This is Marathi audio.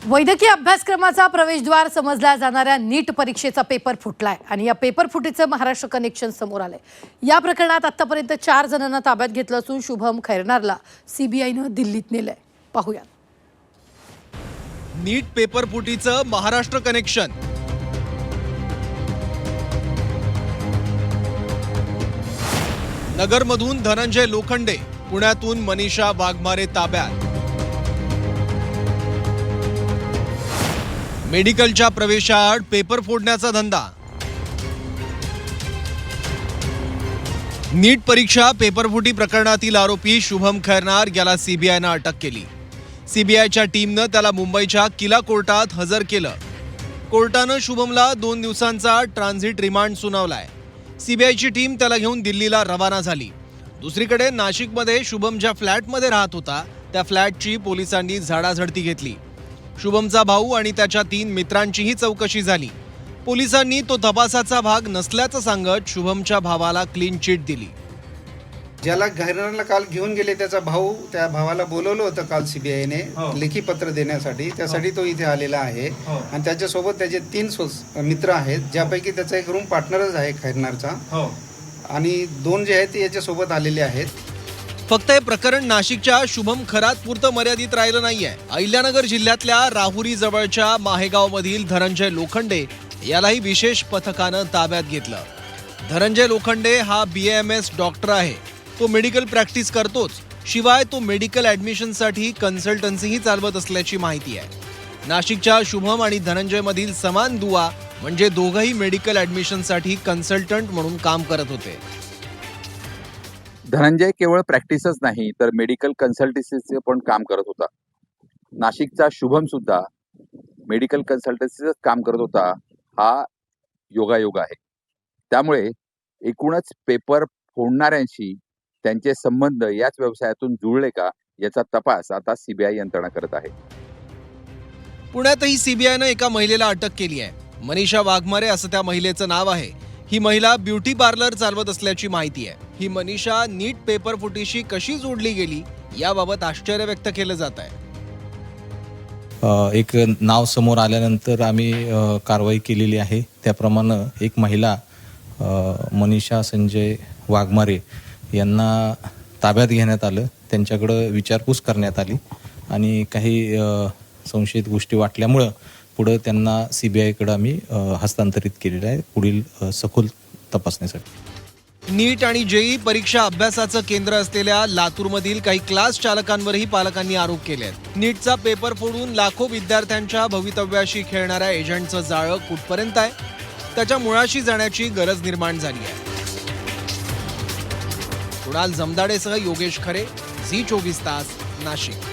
वैद्यकीय अभ्यासक्रमाचा प्रवेशद्वार समजल्या जाणाऱ्या नीट परीक्षेचा पेपर फुटलाय आणि या पेपर फुटीचं महाराष्ट्र कनेक्शन समोर आलंय। या प्रकरणात आतापर्यंत 4 जणांना ताब्यात घेतलं असून शुभम खैरनारला सीबीआयनं दिल्लीत नेलंय। पाहूया। नीट पेपर फुटीचं महाराष्ट्र कनेक्शन। नगरमधून धनंजय लोखंडे, पुण्यातून मनीषा वाघमारे ताब्यात। मेडिकलच्या प्रवेशाआड पेपर फोडण्याचा धंदा। नीट परीक्षा पेपरफुटी प्रकरणातील आरोपी शुभम खैरनार याला सीबीआयनं अटक केली। सीबीआयच्या टीमनं त्याला मुंबईच्या किला कोर्टात हजर केलं। कोर्टानं शुभमला 2 दिवसांचा ट्रान्झिट रिमांड सुनावलाय। सीबीआयची टीम त्याला घेऊन दिल्लीला रवाना झाली। दुसरीकडे नाशिकमध्ये शुभम ज्या फ्लॅटमध्ये राहत होता त्या फ्लॅटची पोलिसांनी झाडाझडती घेतली। शुभमचा भाऊ आणि त्याच्या 3 मित्रांचीही चौकशी झाली। पोलिसांनी तो तपासाचा भाग नसल्याचं सांगत शुभमच्या भावाला क्लीन चिट दिली। ज्याला खैरनारला काल घेऊन गेले त्याचा भाऊ, त्या भावाला बोलवलं होतं काल सीबीआयने लेखी पत्र देण्यासाठी। त्यासाठी तो इथे आलेला आहे आणि त्याच्यासोबत त्याचे 3 मित्र आहेत, ज्यापैकी त्याचा एक रूम पार्टनरच आहे खैरनारचा आणि 2 जे आहेत ते याच्यासोबत आलेले आहेत। फक्त हे प्रकरण नाशिकच्या शुभम खरात पुरतं मर्यादित राहिलं नाहीये। अहिल्यानगर जिल्ह्यातल्या राहुरी जवळच्या माहेगावमधील धनंजय लोखंडे यालाही विशेष पथकानं ताब्यात घेतलं। धनंजय लोखंडे हा BAMS डॉक्टर आहे। तो मेडिकल प्रॅक्टिस करतोच, शिवाय तो मेडिकल ॲडमिशनसाठी कन्सल्टन्सीही चालवत असल्याची माहिती आहे। नाशिकच्या शुभम आणि धनंजय मधील समान दुवा म्हणजे दोघंही मेडिकल ॲडमिशनसाठी कन्सल्टंट म्हणून काम करत होते। धनंजय केवळ प्रॅक्टिसच नाही तर मेडिकल कन्सल्टन्सीचे पण काम करत होता। नाशिकचा शुभम सुद्धा मेडिकल कन्सल्टन्सीचं काम करत होता। हा योगायोग आहे। त्यामुळे एकूणच पेपर फोडणाऱ्यांशी त्यांचे संबंध याच व्यवसायातून जुळले का याचा तपास आता सीबीआय यंत्रणा करत आहे। पुण्यातही सीबीआयनं एका महिलेला अटक केली आहे। मनीषा वाघमारे असं त्या महिलेचं नाव आहे। ही महिला ब्युटी पार्लर चालवत असल्याची माहिती आहे। ही मनीषा नीट पेपर फुटीशी कशी जोडली गेली याबाबत आश्चर्य व्यक्त केलं जात आहे। एक नाव समोर आल्यानंतर आम्ही कारवाई केलेली आहे। त्याप्रमाणे एक महिला मनीषा संजय वाघमारे यांना ताब्यात घेण्यात आलं। त्यांच्याकडे विचारपूस करण्यात आली आणि काही संशयित गोष्टी वाटल्यामुळं पुढे त्यांना सीबीआयकडे आम्ही हस्तांतरित केलेलं आहे पुढील सखोल तपासणीसाठी। नीट आणि जेईई परीक्षा अभ्यासाचं केंद्र असलेल्या लातूरमधील काही क्लास चालकांवरही पालकांनी आरोप केले आहेत। नीटचा पेपर फोडून लाखो विद्यार्थ्यांच्या भवितव्याशी खेळणाऱ्या एजंटचं जाळं कुठपर्यंत आहे, त्याच्या मुळाशी जाण्याची गरज निर्माण झाली आहे। कुणाल जमदाडेसह योगेश खरे, झी 24 तास, नाशिक।